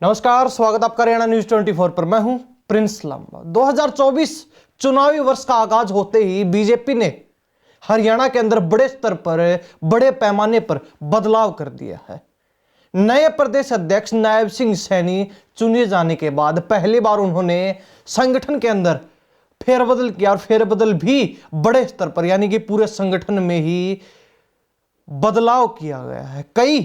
नमस्कार, स्वागत आपका हरियाणा न्यूज 24 पर। मैं हूं प्रिंस लांबा। 2024 चुनावी वर्ष का आगाज होते ही बीजेपी ने हरियाणा के अंदर बड़े स्तर पर, बड़े पैमाने पर बदलाव कर दिया है। नए प्रदेश अध्यक्ष नायब सिंह सैनी चुने जाने के बाद पहली बार उन्होंने संगठन के अंदर फेरबदल किया और फेरबदल भी बड़े स्तर पर, यानी कि पूरे संगठन में ही बदलाव किया गया है। कई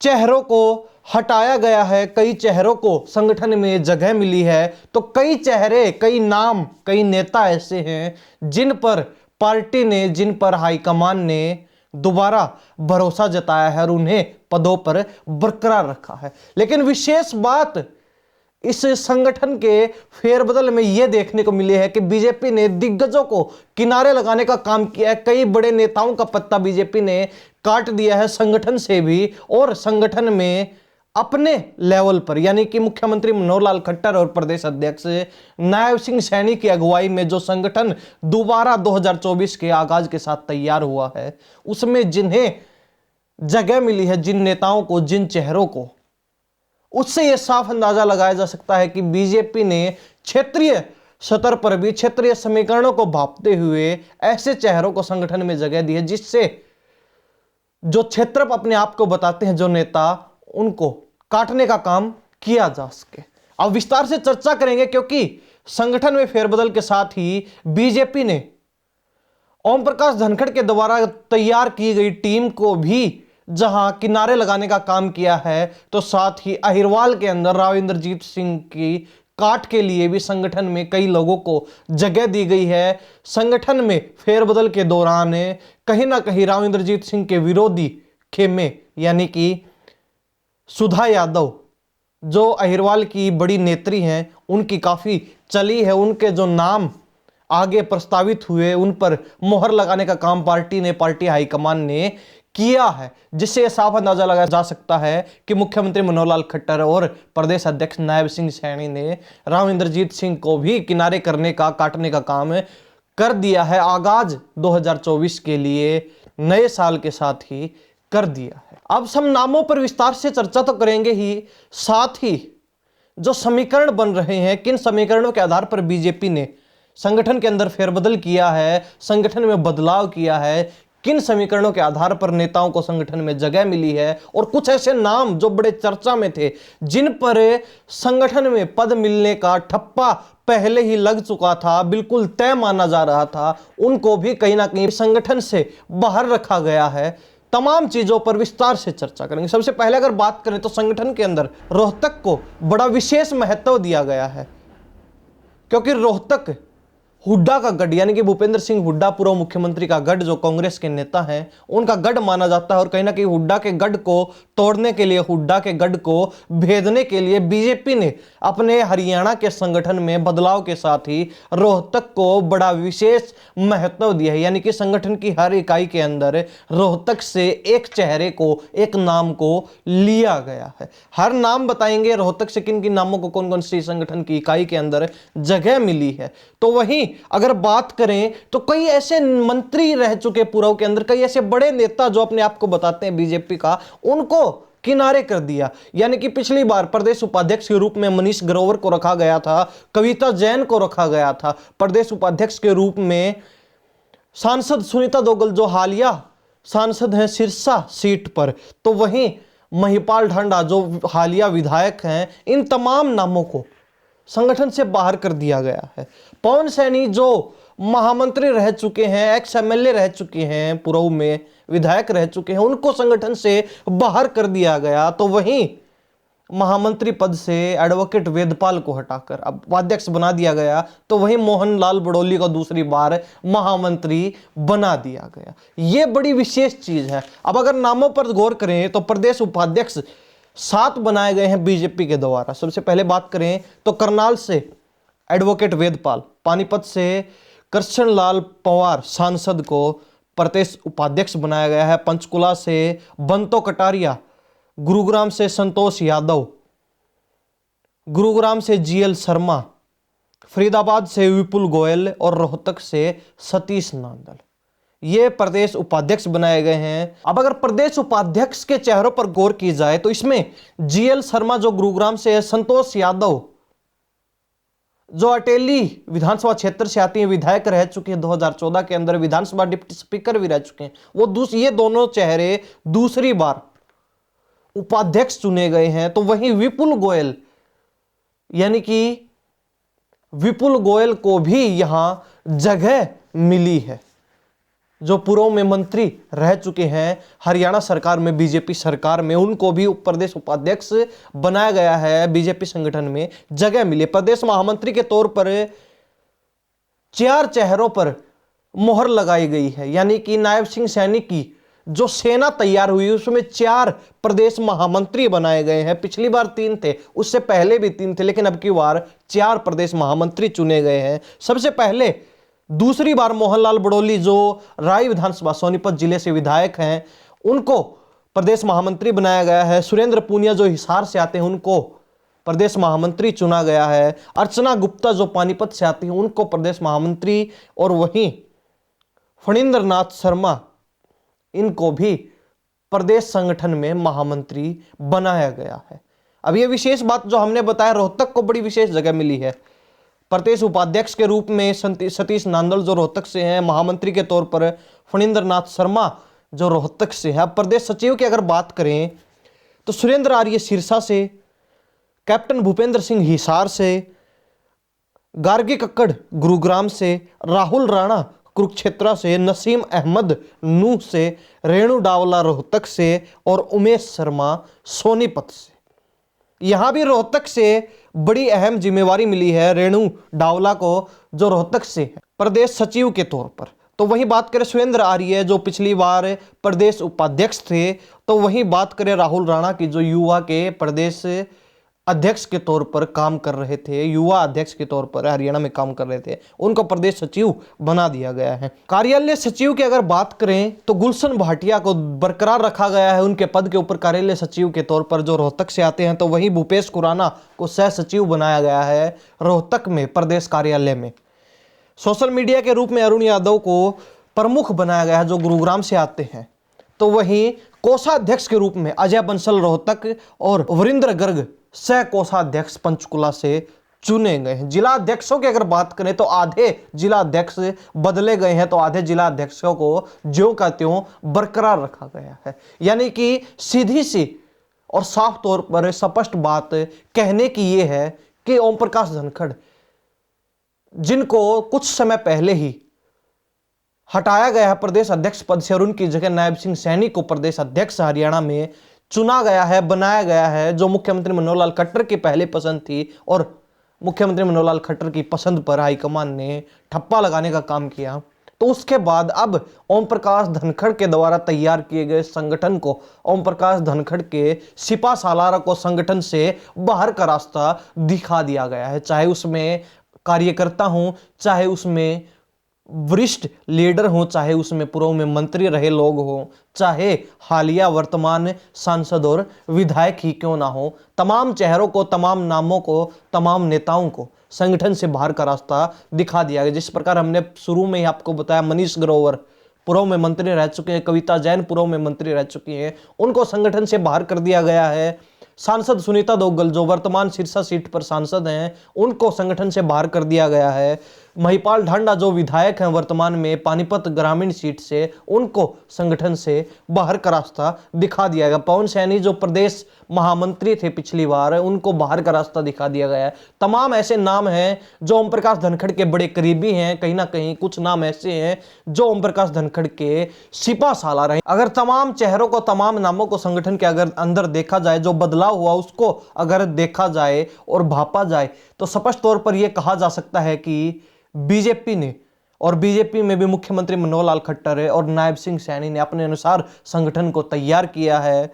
चेहरों को हटाया गया है, कई चेहरों को संगठन में जगह मिली है, तो कई चेहरे, कई नाम, कई नेता ऐसे हैं जिन पर पार्टी ने, जिन पर हाईकमान ने दोबारा भरोसा जताया है और उन्हें पदों पर बरकरार रखा है। लेकिन विशेष बात इस संगठन के फेरबदल में यह देखने को मिली है कि बीजेपी ने दिग्गजों को किनारे लगाने का काम किया है। कई बड़े नेताओं का पत्ता बीजेपी ने काट दिया है संगठन से भी, और संगठन में अपने लेवल पर, यानी कि मुख्यमंत्री मनोहर लाल खट्टर और प्रदेश अध्यक्ष नायब सिंह सैनी की अगुवाई में जो संगठन दोबारा 2024 के आगाज के साथ तैयार हुआ है, उसमें जिन्हें जगह मिली है, जिन नेताओं को, जिन चेहरों को, उससे यह साफ अंदाजा लगाया जा सकता है कि बीजेपी ने क्षेत्रीय स्तर पर भी क्षेत्रीय समीकरणों को भांपते हुए ऐसे चेहरों को संगठन में जगह दी है जिससे जो क्षेत्र अपने आप को बताते हैं, जो नेता, उनको काटने का काम किया जा सके। अब विस्तार से चर्चा करेंगे, क्योंकि संगठन में फेरबदल के साथ ही बीजेपी ने ओम प्रकाश धनखड़ के द्वारा तैयार की गई टीम को भी जहां किनारे लगाने का काम किया है, तो साथ ही अहिरवाल के अंदर राव इंद्रजीत सिंह की काट के लिए भी संगठन में कई लोगों को जगह दी गई है। संगठन में फेरबदल के दौरान कहीं ना कहीं राव इंद्रजीत सिंह के विरोधी खेमे, यानी कि सुधा यादव, जो अहिरवाल की बड़ी नेत्री हैं, उनकी काफी चली है। उनके जो नाम आगे प्रस्तावित हुए, उन पर मोहर लगाने का काम पार्टी ने, पार्टी हाईकमान ने किया है, जिससे यह साफ अंदाजा लगाया जा सकता है कि मुख्यमंत्री मनोहर लाल खट्टर और प्रदेश अध्यक्ष नायब सिंह सैनी ने राव इंद्रजीत सिंह को भी किनारे करने का, काटने का काम कर दिया है। आगाज 2024 के लिए नए साल के साथ ही कर दिया है। अब हम नामों पर विस्तार से चर्चा तो करेंगे ही, साथ ही जो समीकरण बन रहे हैं, किन समीकरणों के आधार पर बीजेपी ने संगठन के अंदर फेरबदल किया है, संगठन में बदलाव किया है, किन समीकरणों के आधार पर नेताओं को संगठन में जगह मिली है, और कुछ ऐसे नाम जो बड़े चर्चा में थे, जिन पर संगठन में पद मिलने का ठप्पा पहले ही लग चुका था, बिल्कुल तय माना जा रहा था, उनको भी कहीं ना कहीं संगठन से बाहर रखा गया है। तमाम चीजों पर विस्तार से चर्चा करेंगे। सबसे पहले अगर बात करें तो संगठन के अंदर रोहतक को बड़ा विशेष महत्व दिया गया है, क्योंकि रोहतक हुड्डा का गढ़, यानी कि भूपेंद्र सिंह हुड्डा पूर्व मुख्यमंत्री का गढ़, जो कांग्रेस के नेता हैं, उनका गढ़ माना जाता है। और कहीं ना कहीं हुड्डा के गढ़ को तोड़ने के लिए, हुड्डा के गढ़ को भेदने के लिए बीजेपी ने अपने हरियाणा के संगठन में बदलाव के साथ ही रोहतक को बड़ा विशेष महत्व दिया है। यानी कि संगठन की हर इकाई के अंदर रोहतक से एक चेहरे को, एक नाम को लिया गया है। हर नाम बताएंगे रोहतक से किन किन नामों को, कौन कौन सी संगठन की इकाई के अंदर जगह मिली है। तो वहीं अगर बात करें तो कई ऐसे मंत्री रह चुके पूर्व के अंदर, कई ऐसे बड़े नेता जो अपने आप को बताते हैं बीजेपी का, उनको किनारे कर दिया। यानी कि पिछली बार प्रदेश उपाध्यक्ष के रूप में मनीष ग्रोवर को रखा गया था, कविता जैन को रखा गया था। प्रदेश उपाध्यक्ष के रूप में सांसद सुनीता दोगल, जो हालिया सांसद हैं सिरसा सीट पर, तो वहीं महिपाल ढांडा, जो हालिया विधायक हैं, इन तमाम नामों को संगठन से बाहर कर दिया गया है। पवन सैनी, जो महामंत्री रह चुके हैं, एक्स एमएलए रह चुके हैं, पूर्व में विधायक रह चुके हैं, उनको संगठन से बाहर कर दिया गया। तो वहीं महामंत्री पद से एडवोकेट वेदपाल को हटाकर अब उपाध्यक्ष बना दिया गया। तो वहीं मोहन लाल बड़ौली को दूसरी बार महामंत्री बना दिया गया। यह बड़ी विशेष चीज है। अब अगर नामों पर गौर करें तो प्रदेश उपाध्यक्ष 7 बनाए गए हैं बीजेपी के द्वारा। सबसे पहले बात करें तो करनाल से एडवोकेट वेदपाल, पानीपत से कृष्ण लाल पवार सांसद को प्रदेश उपाध्यक्ष बनाया गया है। पंचकुला से बंतो कटारिया, गुरुग्राम से संतोष यादव, गुरुग्राम से जीएल शर्मा, फरीदाबाद से विपुल गोयल और रोहतक से सतीश नांदल। ये प्रदेश उपाध्यक्ष बनाए गए हैं। अब अगर प्रदेश उपाध्यक्ष के चेहरों पर गौर की जाए तो इसमें जीएल शर्मा जो गुरुग्राम से है, संतोष यादव जो अटेली विधानसभा क्षेत्र से आती है, विधायक रह चुके हैं, 2014 के अंदर विधानसभा डिप्टी स्पीकर भी रह चुके हैं, ये दोनों चेहरे दूसरी बार उपाध्यक्ष चुने गए हैं। तो वहीं विपुल गोयल, यानी कि विपुल गोयल को भी यहां जगह मिली है, जो पूर्व में मंत्री रह चुके हैं हरियाणा सरकार में, बीजेपी सरकार में, उनको भी प्रदेश उपाध्यक्ष बनाया गया है। बीजेपी संगठन में जगह मिली। प्रदेश महामंत्री के तौर पर 4 चेहरों पर मोहर लगाई गई है, यानी कि नायब सिंह सैनी की जो सेना तैयार हुई उसमें 4 प्रदेश महामंत्री बनाए गए हैं। पिछली बार 3 थे, उससे पहले भी 3 थे, लेकिन अब की बार 4 प्रदेश महामंत्री चुने गए हैं। सबसे पहले दूसरी बार मोहनलाल बड़ोली जो राय विधानसभा सोनीपत जिले से विधायक हैं, उनको प्रदेश महामंत्री बनाया गया है। सुरेंद्र पूनिया जो हिसार से आते हैं, उनको प्रदेश महामंत्री चुना गया है। अर्चना गुप्ता जो पानीपत से आती हैं, उनको प्रदेश महामंत्री, और वहीं फणींद्र नाथ शर्मा, इनको भी प्रदेश संगठन में महामंत्री बनाया गया है। अब यह विशेष बात जो हमने बताया, रोहतक को बड़ी विशेष जगह मिली है। प्रदेश उपाध्यक्ष के रूप में सतीश नांदल जो रोहतक से हैं, महामंत्री के तौर पर फणींद्र नाथ शर्मा जो रोहतक से है। अब प्रदेश सचिव की अगर बात करें तो सुरेंद्र आर्य सिरसा से, कैप्टन भूपेंद्र सिंह हिसार से, गार्गी कक्कड़ गुरुग्राम से, राहुल राणा कुरुक्षेत्र से, नसीम अहमद नूह से, रेणु डावला रोहतक से और उमेश शर्मा सोनीपत से। यहां भी रोहतक से बड़ी अहम जिम्मेवारी मिली है रेणु डावला को, जो रोहतक से है प्रदेश सचिव के तौर पर। तो वहीं बात करें सुरेंद्र आर्य जो पिछली बार प्रदेश उपाध्यक्ष थे, तो वहीं बात करें राहुल राणा की जो युवा के प्रदेश अध्यक्ष के तौर पर काम कर रहे थे, युवा अध्यक्ष के तौर पर हरियाणा में काम कर रहे थे, उनको प्रदेश सचिव बना दिया गया है। कार्यालय सचिव की अगर बात करें तो गुलशन भाटिया को बरकरार रखा गया है उनके पद के ऊपर कार्यालय सचिव के तौर पर, जो रोहतक से आते हैं। तो वहीं भूपेश खुराना को सह सचिव बनाया गया है रोहतक में प्रदेश कार्यालय में। सोशल मीडिया के रूप में अरुण यादव को प्रमुख बनाया गया है, जो गुरुग्राम से आते हैं। तो वहीं कोषाध्यक्ष के रूप में अजय बंसल रोहतक और वरिंद्र गर्ग सह कोषाध्यक्ष पंचकुला से चुने गए हैं। जिला अध्यक्षों की अगर बात करें तो आधे जिला अध्यक्ष बदले गए हैं, तो आधे जिला अध्यक्षों को ज्यों का त्यों बरकरार रखा गया है। यानी कि सीधी सी और साफ तौर पर स्पष्ट बात कहने की यह है कि ओम प्रकाश धनखड़, जिनको कुछ समय पहले ही हटाया गया है प्रदेश अध्यक्ष पद से और उनकी जगह नायब सिंह सैनी को प्रदेश अध्यक्ष हरियाणा में चुना गया है, बनाया गया है, जो मुख्यमंत्री मनोहर लाल खट्टर की पहले पसंद थी, और मुख्यमंत्री मनोहर लाल खट्टर की पसंद पर हाईकमान ने ठप्पा लगाने का काम किया। तो उसके बाद अब ओम प्रकाश धनखड़ के द्वारा तैयार किए गए संगठन को, ओम प्रकाश धनखड़ के सिपा सालार को संगठन से बाहर का रास्ता दिखा दिया गया है। चाहे उसमें कार्यकर्ता हों, चाहे उसमें वरिष्ठ लीडर हों, चाहे उसमें पूर्व में मंत्री रहे लोग हों, चाहे हालिया वर्तमान सांसद और विधायक ही क्यों ना हो, तमाम चेहरों को, तमाम नामों को, तमाम नेताओं को संगठन से बाहर का रास्ता दिखा दिया गया। जिस प्रकार हमने शुरू में ही आपको बताया, मनीष ग्रोवर पूर्व में मंत्री रह चुके हैं, कविता जैन पूर्व में मंत्री रह चुकी हैं, उनको संगठन से बाहर कर दिया गया है। सांसद सुनीता दोग्गल जो वर्तमान सिरसा सीट पर सांसद हैं, उनको संगठन से बाहर कर दिया गया है। महिपाल ढांडा जो विधायक हैं वर्तमान में पानीपत ग्रामीण सीट से, उनको संगठन से बाहर का रास्ता दिखा दिया गया। पवन सैनी जो प्रदेश महामंत्री थे पिछली बार, उनको बाहर का रास्ता दिखा दिया गया है। तमाम ऐसे नाम हैं जो ओम प्रकाश धनखड़ के बड़े करीबी हैं, कहीं ना कहीं कुछ नाम ऐसे हैं जो ओम प्रकाश धनखड़ के सिपा सालार हैं। अगर तमाम चेहरों को, तमाम नामों को संगठन के अगर अंदर देखा जाए, जो बदलाव हुआ उसको अगर देखा जाए और भापा जाए, तो स्पष्ट तौर पर यह कहा जा सकता है कि बीजेपी ने, और बीजेपी में भी मुख्यमंत्री मनोहर लाल खट्टर और नायब सिंह सैनी ने अपने अनुसार संगठन को तैयार किया है,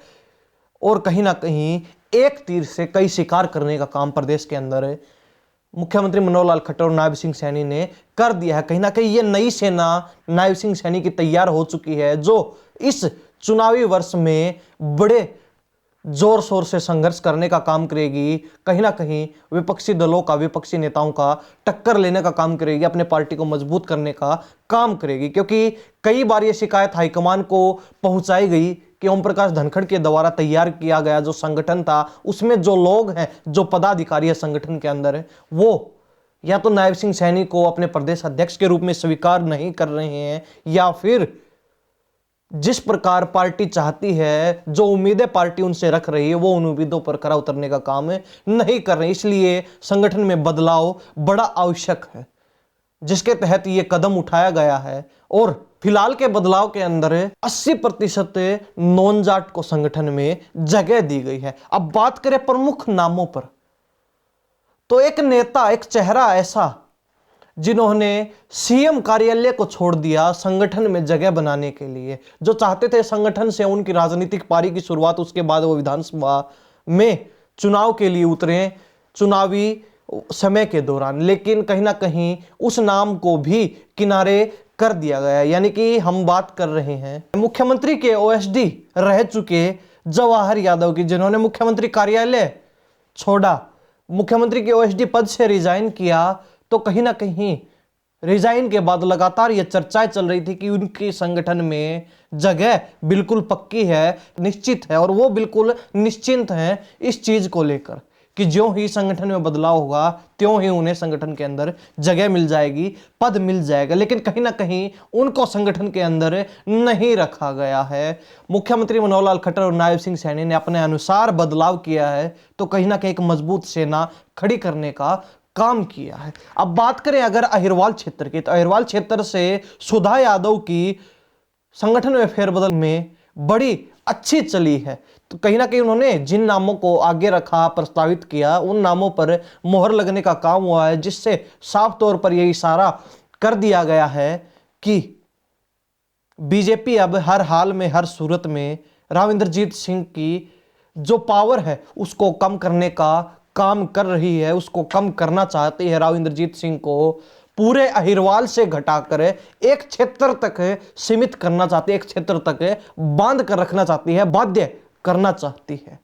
और कहीं ना कहीं एक तीर से कई शिकार करने का काम प्रदेश के अंदर मुख्यमंत्री मनोहर लाल खट्टर और नायब सिंह सैनी ने कर दिया है। कहीं ना कहीं ये नई सेना नायब सिंह सैनी की तैयार हो चुकी है, जो इस चुनावी वर्ष में बड़े जोर शोर से संघर्ष करने का काम करेगी, कहीं ना कहीं विपक्षी दलों का, विपक्षी नेताओं का टक्कर लेने का काम करेगी, अपने पार्टी को मजबूत करने का काम करेगी। क्योंकि कई बार ये शिकायत हाईकमान को पहुंचाई गई कि ओम प्रकाश धनखड़ के द्वारा तैयार किया गया जो संगठन था, उसमें जो लोग हैं, जो पदाधिकारी है संगठन के अंदर, वो या तो नायब सिंह सैनी को अपने प्रदेश अध्यक्ष के रूप में स्वीकार नहीं कर रहे हैं, या फिर जिस प्रकार पार्टी चाहती है, जो उम्मीदें पार्टी उनसे रख रही है, वो उन उम्मीदों पर खरा उतरने का काम नहीं कर रहे। इसलिए संगठन में बदलाव बड़ा आवश्यक है, जिसके तहत ये कदम उठाया गया है। और फिलहाल के बदलाव के अंदर 80% नॉन जाट को संगठन में जगह दी गई है। अब बात करें प्रमुख नामों पर, तो एक नेता, एक चेहरा ऐसा जिन्होंने सीएम कार्यालय को छोड़ दिया संगठन में जगह बनाने के लिए, जो चाहते थे संगठन से उनकी राजनीतिक पारी की शुरुआत, उसके बाद वो विधानसभा में चुनाव के लिए उतरे चुनावी समय के दौरान, लेकिन कहीं ना कहीं उस नाम को भी किनारे कर दिया गया। यानी कि हम बात कर रहे हैं मुख्यमंत्री के ओएसडी रह चुके जवाहर यादव की, जिन्होंने मुख्यमंत्री कार्यालय छोड़ा, मुख्यमंत्री के ओएसडी पद से रिजाइन किया। तो कहीं ना कहीं रिजाइन के बाद लगातार ये चर्चाएं चल रही थी कि उनके संगठन में जगह बिल्कुल पक्की है, निश्चित है, और वो बिल्कुल निश्चिंत हैं इस चीज को लेकर कि ज्यों ही संगठन में बदलाव होगा त्यों ही उन्हें संगठन के अंदर जगह मिल जाएगी, पद मिल जाएगा। लेकिन कहीं ना कहीं उनको संगठन के अंदर नहीं रखा गया है। मुख्यमंत्री मनोहर लाल खट्टर और नायब सिंह सैनी ने अपने अनुसार बदलाव किया है, तो कहीं ना कहीं एक मजबूत सेना खड़ी करने का काम किया है। अब बात करें अगर अहिरवाल क्षेत्र की, तो अहिरवाल क्षेत्र से सुधा यादव की संगठन में फेरबदल में बड़ी अच्छी चली है। तो कहीं ना कहीं उन्होंने जिन नामों को आगे रखा, प्रस्तावित किया, उन नामों पर मोहर लगने का काम हुआ है, जिससे साफ तौर पर यह इशारा कर दिया गया है कि बीजेपी अब हर हाल में, हर सूरत में राव इंद्रजीत सिंह की जो पावर है उसको कम करने का काम कर रही है, उसको कम करना चाहती है। राव इंद्रजीत सिंह को पूरे अहिरवाल से घटाकर एक क्षेत्र तक सीमित करना चाहती है, एक क्षेत्र तक बांध कर रखना चाहती है, बाध्य करना चाहती है।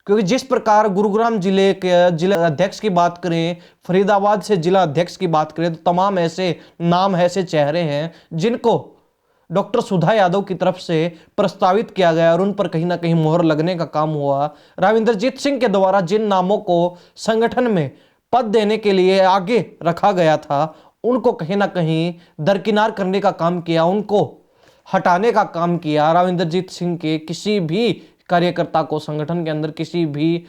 क्योंकि जिस प्रकार गुरुग्राम जिले के जिला अध्यक्ष की बात करें, फरीदाबाद से जिला अध्यक्ष की बात करें, तो तमाम ऐसे नाम, ऐसे चेहरे हैं जिनको डॉक्टर सुधा यादव की तरफ से प्रस्तावित किया गया और उन पर कहीं ना कहीं मोहर लगने का काम हुआ। राव इंद्रजीत सिंह के द्वारा जिन नामों को संगठन में पद देने के लिए आगे रखा गया था, उनको कहीं ना कहीं दरकिनार करने का काम किया, उनको हटाने का काम किया। राव इंद्रजीत सिंह के किसी भी कार्यकर्ता को संगठन के अंदर, किसी भी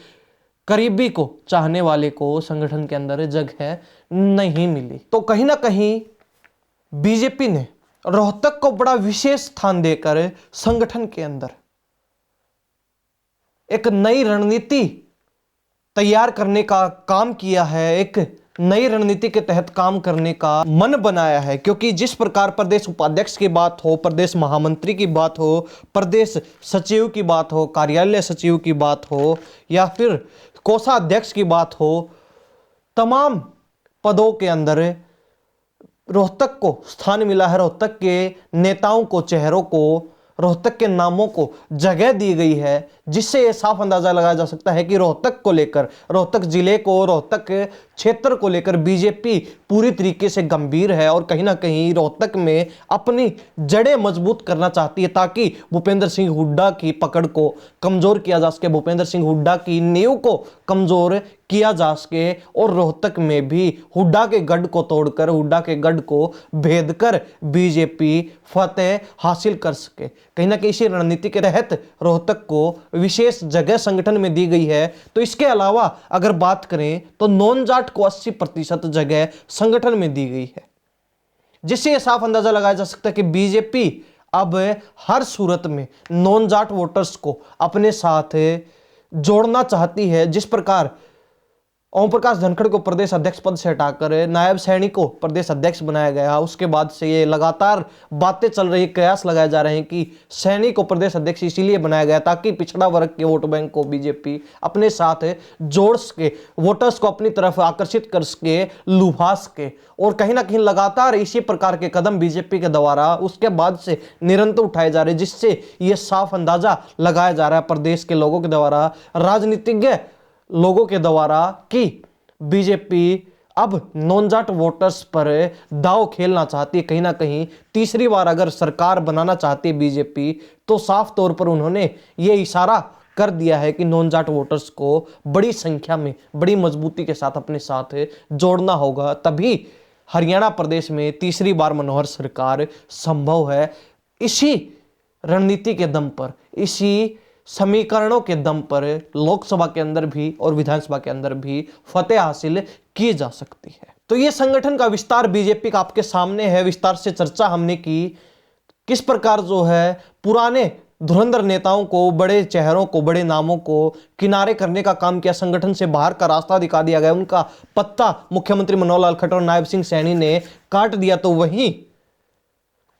करीबी को, चाहने वाले को संगठन के अंदर जगह नहीं मिली। तो कहीं ना कहीं बीजेपी ने रोहतक को बड़ा विशेष स्थान देकर संगठन के अंदर एक नई रणनीति तैयार करने का काम किया है, एक नई रणनीति के तहत काम करने का मन बनाया है। क्योंकि जिस प्रकार प्रदेश उपाध्यक्ष की बात हो, प्रदेश महामंत्री की बात हो, प्रदेश सचिव की बात हो, कार्यालय सचिव की बात हो, या फिर कोषाध्यक्ष की बात हो, तमाम पदों के अंदर रोहतक को स्थान मिला है। रोहतक के नेताओं को, चेहरों को, रोहतक के नामों को जगह दी गई है, जिससे यह साफ अंदाजा लगाया जा सकता है कि रोहतक को लेकर, रोहतक जिले को, रोहतक क्षेत्र को लेकर बीजेपी पूरी तरीके से गंभीर है और कहीं ना कहीं रोहतक में अपनी जड़ें मजबूत करना चाहती है, ताकि भूपेंद्र सिंह हुड्डा की पकड़ को कमजोर किया जा सके, भूपेंद्र सिंह हुड्डा की नींव को कमजोर किया जा सके, और रोहतक में भी हुड्डा के गढ़ को तोड़कर, हुड्डा के गढ़ को भेद कर बीजेपी फतेह हासिल कर सके। कहीं ना कहीं इसी रणनीति के तहत रोहतक को विशेष जगह संगठन में दी गई है। तो इसके अलावा अगर बात करें तो नॉन जाट को 80% जगह संगठन में दी गई है, जिससे यह साफ अंदाजा लगाया जा सकता है कि बीजेपी अब हर सूरत में नॉन जाट वोटर्स को अपने साथ जोड़ना चाहती है। जिस प्रकार ओम प्रकाश धनखड़ को प्रदेश अध्यक्ष पद से हटाकर नायब सैनी को प्रदेश अध्यक्ष बनाया गया। उसके बाद से ये लगातार बातें चल रही, कयास लगाए जा रहे हैं कि सैनी को प्रदेश अध्यक्ष इसीलिए बनाया गया ताकि पिछड़ा वर्ग के वोट बैंक को बीजेपी अपने साथ जोड़ सके, वोटर्स को अपनी तरफ आकर्षित कर सके, लुभा सके। और कहीं ना कहीं लगातार इसी प्रकार के कदम बीजेपी के द्वारा उसके बाद से निरंतर उठाए जा रहे हैं, जिससे ये साफ अंदाजा लगाया जा रहा है प्रदेश के लोगों के द्वारा, राजनीतिज्ञ लोगों के द्वारा, कि बीजेपी अब नॉन जाट वोटर्स पर दांव खेलना चाहती है। कहीं ना कहीं तीसरी बार अगर सरकार बनाना चाहती है बीजेपी, तो साफ तौर पर उन्होंने ये इशारा कर दिया है कि नॉन जाट वोटर्स को बड़ी संख्या में, बड़ी मजबूती के साथ अपने साथ जोड़ना होगा, तभी हरियाणा प्रदेश में तीसरी बार मनोहर सरकार संभव है। इसी रणनीति के दम पर, इसी समीकरणों के दम पर लोकसभा के अंदर भी और विधानसभा के अंदर भी फतेह हासिल की जा सकती है। तो ये संगठन का विस्तार बीजेपी का आपके सामने है, विस्तार से चर्चा हमने की, किस प्रकार जो है पुराने धुरंधर नेताओं को, बड़े चेहरों को, बड़े नामों को किनारे करने का काम किया, संगठन से बाहर का रास्ता दिखा दिया गया, उनका पत्ता मुख्यमंत्री मनोहर लाल खट्टर और नायब सिंह सैनी ने काट दिया। तो वहीं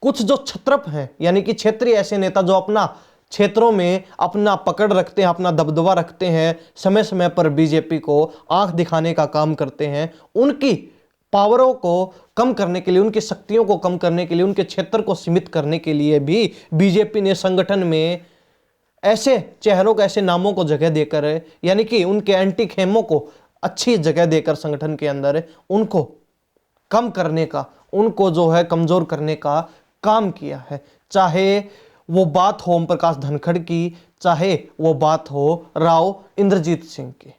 कुछ जो छत्रप हैं, यानी कि क्षेत्रीय ऐसे नेता जो अपना क्षेत्रों में अपना पकड़ रखते हैं, अपना दबदबा रखते हैं, समय समय पर बीजेपी को आंख दिखाने का काम करते हैं, उनकी पावरों को कम करने के लिए, उनकी शक्तियों को कम करने के लिए, उनके क्षेत्र को सीमित करने के लिए भी बीजेपी ने संगठन में ऐसे चेहरों को, ऐसे नामों को जगह देकर, यानी कि उनके एंटी खेमों को अच्छी जगह देकर संगठन के अंदर उनको कम करने का, उनको जो है कमजोर करने का काम किया है। चाहे वो बात हो ओम प्रकाश धनखड़ की, चाहे वो बात हो राव इंद्रजीत सिंह की।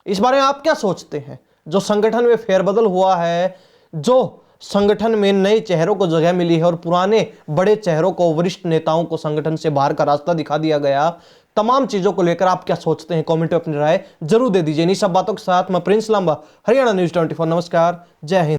इस बारे में आप क्या सोचते हैं? जो संगठन में फेरबदल हुआ है, जो संगठन में नए चेहरों को जगह मिली है और पुराने बड़े चेहरों को, वरिष्ठ नेताओं को संगठन से बाहर का रास्ता दिखा दिया गया, तमाम चीजों को लेकर आप क्या सोचते हैं? कमेंट में अपनी राय जरूर दे दीजिए। इन सब बातों के साथ मैं प्रिंस लांबा, हरियाणा न्यूज़ 24। नमस्कार, जय हिंद।